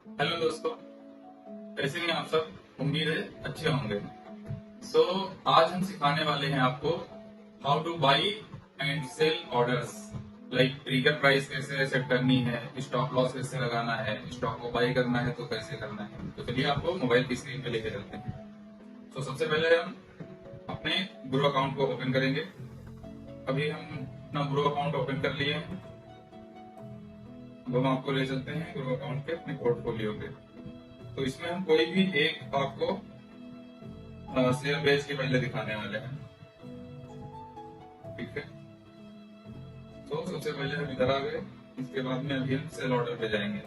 Hello दोस्तों, कैसे हैं आप सब? उम्मीद है अच्छे होंगे। सो आज हम सिखाने वाले हैं आपको how to buy and sell orders. Like trigger price कैसे सेट करनी है, स्टॉप लॉस कैसे लगाना है, स्टॉक को बाई करना है तो कैसे करना है। तो चलिए आपको मोबाइल की स्क्रीन पे लेके चलते हैं। तो सबसे पहले हम अपने ग्रो अकाउंट को ओपन करेंगे। अभी हम अपना ग्रो अकाउंट ओपन कर लिए हैं। अब हम आपको ले चलते हैं ग्रो अकाउंट के अपने पोर्टफोलियो पे। तो इसमें हम कोई भी एक आपको शेयर बेच के पहले दिखाने वाले हैं। ठीक है, तो सबसे पहले हम इधर आ गए। इसके बाद में अभी हम सेल ऑर्डर पे जाएंगे।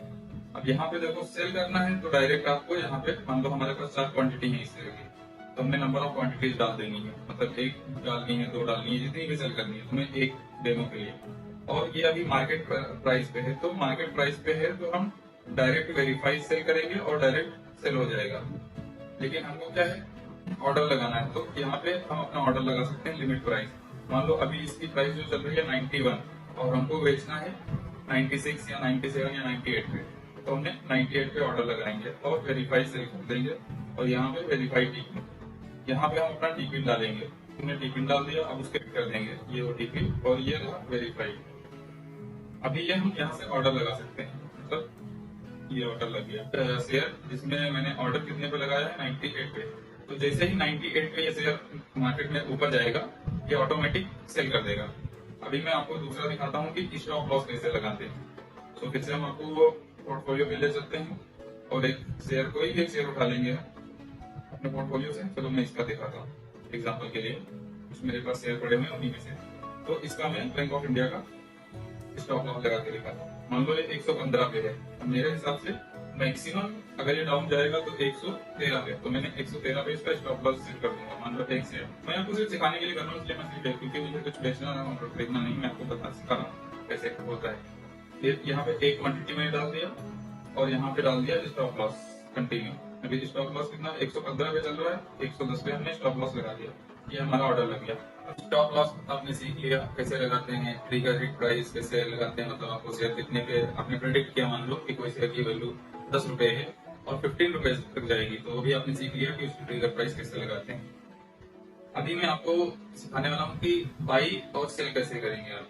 अब यहाँ पे देखो, सेल करना है तो डायरेक्ट आपको यहाँ पे मान लो हमारे पास 4 क्वांटिटी है इस शेयर की, तो हमने नंबर ऑफ क्वांटिटीज डाल देनी है। मतलब एक डालनी है, 2 डालनी है, जितनी भी सेल करनी है हमें एक डेमो के लिए। और ये अभी मार्केट प्राइस पे है, तो मार्केट प्राइस पे है तो हम डायरेक्ट वेरीफाई सेल करेंगे और डायरेक्ट सेल हो जाएगा। लेकिन हमको क्या है, ऑर्डर लगाना है। तो यहाँ पे हम अपना ऑर्डर लगा सकते हैं लिमिट प्राइस। मान लो अभी इसकी प्राइस जो चल रही है 91 और हमको बेचना है 96 या 97 या 98 पे, तो हमने 98 पे ऑर्डर लगाएंगे और वेरीफाई सेल कर देंगे। और यहाँ पे वेरीफाई टीपी, यहाँ पे हम अपना टीपी डालेंगे। हमने टीपी डाल दिया, अब उसके कर देंगे ये ओटीपी और ये वेरीफाई। अभी ये हम यहाँ से ऑर्डर लगा सकते हैं। मतलब ये ऑर्डर लग गया शेयर, जिसमें मैंने ऑर्डर कितने पे लगाया है, 98 पे। तो जैसे ही 98 पे ये शेयर मार्केट में ऊपर जाएगा, ये ऑटोमेटिक सेल कर देगा। अभी मैं आपको दूसरा दिखाता हूँ कि स्टॉप लॉस कैसे लगाते हैं। तो फिर से हम आपको वो पोर्टफोलियो पे ले सकते हैं और एक शेयर, कोई भी एक शेयर उठा लेंगे अपने पोर्टफोलियो से। चलो मैं इसका दिखाता हूँ एग्जाम्पल के लिए। कुछ मेरे पास शेयर पड़े हुए हैं उन्हीं में से। तो इसका मैं बैंक ऑफ इंडिया का स्टॉप लॉस लगा के दिखाता हूँ। मान लो ये 115 पे है, तो मेरे हिसाब से मैक्सिमम अगर ये डाउन जाएगा तो 113 पे, तो मैंने 113 पे इसका स्टॉप लॉस सेट कर दूंगा। मान लो एक शेयर, मैं आपको सिर्फ सिखाने के लिए कर रहा हूँ, इसलिए मैं सिर्फ क्योंकि मुझे कुछ बेचना और खरीदना नहीं, मैं आपको बता सिखा रहा हूँ कैसे होता है। फिर यहाँ पे एक क्वांटिटी मैंने डाल दिया और यहाँ पे डाल दिया स्टॉप लॉस कंटिन्यू। अभी स्टॉप लॉस कितना 115 पे चल रहा है, 110 पे हमने स्टॉप लॉस लगा दिया। ये हमारा ऑर्डर लग गया। स्टॉप लॉस आपने सीख लिया कैसे लगाते हैं, ट्रिगर हिट प्राइस कैसे लगाते हैं। मतलब आपको शेयर कितने पे आपने प्रेडिक्ट किया, मान लो कि कोई शेयर की वैल्यू 10 रुपए है और 15 रुपए तक जाएगी, तो वो भी आपने सीख लिया कि उसकी ट्रिगर प्राइस कैसे लगाते हैं। अभी मैं आपको सिखाने वाला हूँ कि बाई और सेल कैसे करेंगे आप।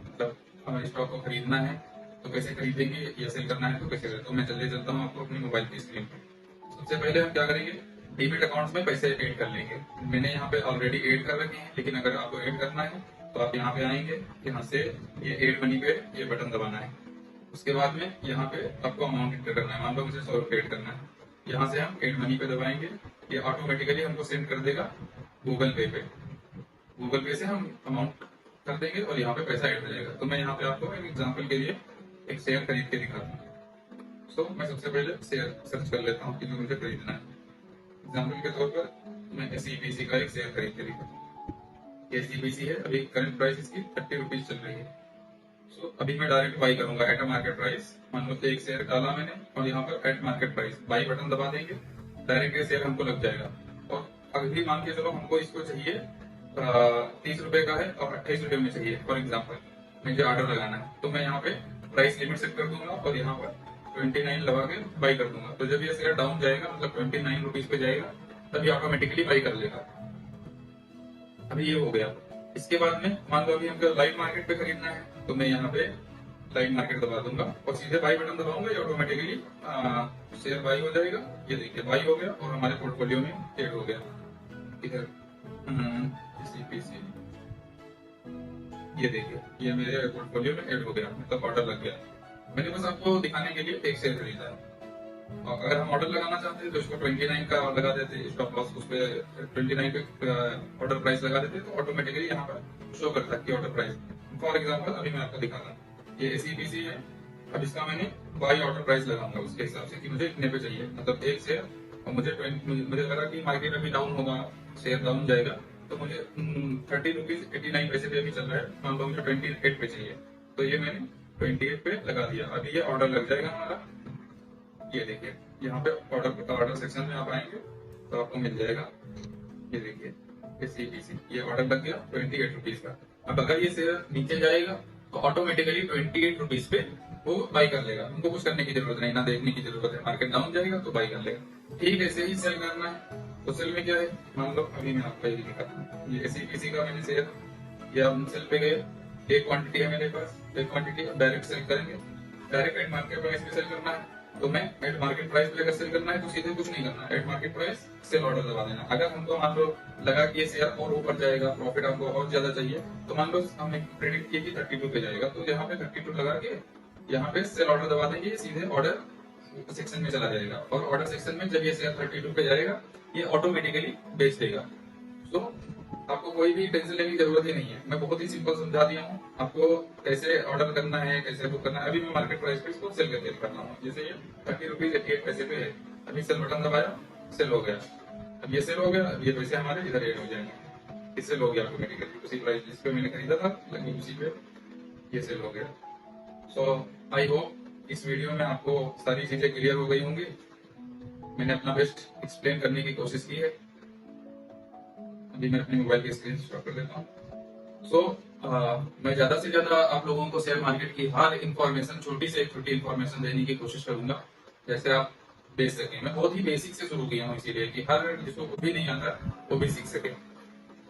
मतलब हमें स्टॉक को खरीदना है तो कैसे खरीदेंगे, या सेल करना है तो कैसे करें। तो मैं जल्दी चलता हूँ आपको अपनी मोबाइल की स्क्रीन पे। सबसे पहले हम क्या करेंगे, डीबिट अकाउंट में पैसे ऐड कर लेंगे। मैंने यहाँ पे ऑलरेडी ऐड कर रखे हैं, लेकिन अगर आपको ऐड करना है तो आप यहाँ पे आएंगे, यहाँ से ये ऐड मनी पे ये बटन दबाना है। उसके बाद में यहाँ पे आपको अमाउंट एंटर करना है। मान लो मुझे 100 रुपए ऐड करना है, यहाँ से हम ऐड मनी पे दबाएंगे। ये ऑटोमेटिकली हमको सेंड कर देगा गूगल पे पे। गूगल पे से हम अमाउंट कर देंगे और यहाँ पे पैसा ऐड हो जाएगा। तो मैं यहाँ पे आपको एक एग्जाम्पल के लिए एक शेयर खरीद के दिखाता हूँ। तो मैं सबसे पहले शेयर सर्च कर लेता हूँ कि जो मुझे खरीदना है। एग्जाम्पल के तौर पर मैं एसीबीसी का एक शेयर खरीद के दिखाता हूँ। एसीबीसी है, अभी करंट प्राइस इसकी 30 रुपीज चल रही है। सो अभी मैं डायरेक्ट बाई करूंगा एट अ मार्केट प्राइस। मान लो एक शेयर डाला मैंने और यहाँ पर eight market price by button दबा देंगे, डायरेक्ट ये शेयर हमको लग जाएगा। और अभी मान के चलो हमको इसको चाहिए 30 रुपए का है और 28 रुपए में चाहिए फॉर एग्जाम्पल, मुझे ऑर्डर लगाना है। तो मैं यहाँ पे प्राइस लिमिट सेट कर दूंगा और यहाँ पर 29 लगा के बाई कर दूंगा। तो जब ये शेयर डाउन जाएगा, मतलब 29 रुपीज पे जाएगा, तभी ऑटोमेटिकली बाई कर लेगा। अभी ये हो गया। इसके बाद में मान लो अभी हमको लाइव मार्केट पे खरीदना है, तो मैं यहाँ पे लाइव मार्केट दबा दूंगा और सीधे बाई बटन दबाऊंगा, ये ऑटोमेटिकली शेयर बाई हो जाएगा। ये देखिए बाई हो गया और हमारे पोर्टफोलियो में ऐड हो गया। इधर CPC, ये देखिए ये मेरे पोर्टफोलियो में ऐड हो गया, मतलब ऑर्डर लग गया। मैंने बस आपको दिखाने के लिए एक शेयर खरीदा है। और अगर हम ऑर्डर लगाना चाहते हैं तो इसको 29 का लगा देते, स्टॉप लॉस उस पे 29 पे ऑर्डर प्राइस लगा देते, तो ऑटोमेटिकली यहाँ पर शो करता है कि ऑर्डर प्राइस। फॉर एग्जांपल अभी मैं आपको दिखाता हूँ, ये एसीबीसी है। अब इसका मैंने बाई ऑर्डर प्राइस लगाऊंगा उसके हिसाब से कि मुझे इतने पे चाहिए, मतलब एक शेयर। और मुझे लगा कि मार्केट अभी डाउन होगा, शेयर डाउन जाएगा, तो मुझे 30 रुपीज 89 पैसे पे अभी चल रहा है, मान लो मुझे 28 पे चाहिए, तो ये मैंने 28 पे लगा दिया। अभी ये ऑर्डर लग जाएगा हमारा। ये देखिए यहाँ पे ऑर्डर सेक्शन में आप आएंगे तो आपको मिल जाएगा, ये देखिए सीपीसी, ये ऑर्डर लग गया 28 रुपीज का। अब अगर ये शेयर नीचे जाएगा तो ऑटोमेटिकली 28 रुपीज पे वो बाई कर लेगा, उनको कुछ करने की जरूरत नहीं, ना देखने की जरूरत है, मार्केट डाउन जाएगा तो बाई कर लेगा। ठीक ऐसे ही सेल करना है, तो सेल में क्या है, मान लो अभी मैं आपको ये दिखाता हूँ, ये किसी का मैंने शेयर या हम सेल पे गए, एक क्वांटिटी है मेरे पास, एक क्वांटिटी डायरेक्ट सेल करेंगे, डायरेक्ट एट मार्केट प्राइस पे सेल करना है, तो मैं एट मार्केट प्राइस पे अगर सेल करना है तो सीधे कुछ नहीं करना, eight market price cell order दबा देना। अगर हमको मान लो लगा कि ये शेयर और ऊपर जाएगा, प्रॉफिट हमको और ज्यादा चाहिए, तो मान लो हमने प्रेडिक्ट किया कि 32 पे जाएगा, तो यहाँ पे 32 लगा के यहाँ पे सेल ऑर्डर दबा देंगे, सीधे ऑर्डर सेक्शन में चला जाएगा, और ऑर्डर सेक्शन में जब ये शेयर 32 पे जाएगा, ये ऑटोमेटिकली बेच देगा। तो आपको कोई भी टेंशन लेने की जरूरत ही नहीं है, मैं बहुत ही सिंपल समझा दिया हूँ आपको कैसे ऑर्डर करना है, कैसे बुक करना है। अभी मैं मार्केट प्राइस पे इसको सेल करके दिखाता हूँ। जैसे ये 30 रुपीज 88 पैसे पे है, अभी सेल बटन दबाया, सेल हो गया, अब ये सेल हो गया, अब ये पैसे हमारे इधर एड हो जाएंगे, ये सेल हो गया ऑटोमेटिकली, उसी प्राइस जिस पे मैंने खरीदा था लगभग उसी पे ये सेल हो गया। सो आई होप इस वीडियो में आपको सारी चीजें क्लियर हो गई होंगी। मैंने अपना बेस्ट एक्सप्लेन करने की कोशिश की है। अभी मैं अपने मोबाइल की स्क्रीन स्टॉप कर देता हूँ। मैं ज्यादा से ज्यादा आप लोगों को शेयर मार्केट की हर इंफॉर्मेशन, छोटी से छोटी इंफॉर्मेशन देने की कोशिश करूंगा, जैसे आप बेच सकें। मैं बहुत ही बेसिक से शुरू किया हूँ, इसीलिए कि हर जिसको कुछ भी नहीं आता वो भी सीख सके।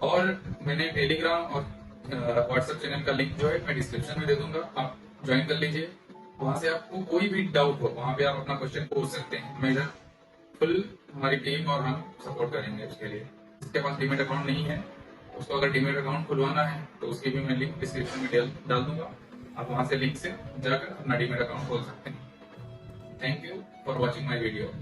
और मैंने टेलीग्राम और व्हाट्सएप चैनल का लिंक जो है मैं डिस्क्रिप्शन में दे दूंगा, आप ज्वाइन कर लीजिए। वहां से आपको कोई भी डाउट हो, वहां पे आप अपना क्वेश्चन पूछ सकते हैं। मैं इधर फुल हमारी टीम और हम सपोर्ट करेंगे उसके लिए। जिसके पास डीमेट अकाउंट नहीं है, उसको अगर डीमेट अकाउंट खुलवाना है तो उसकी भी मैं लिंक डिस्क्रिप्शन में डाल दूंगा, आप वहां से लिंक से जाकर अपना डीमेट अकाउंट खोल सकते हैं। Thank you for watching my video.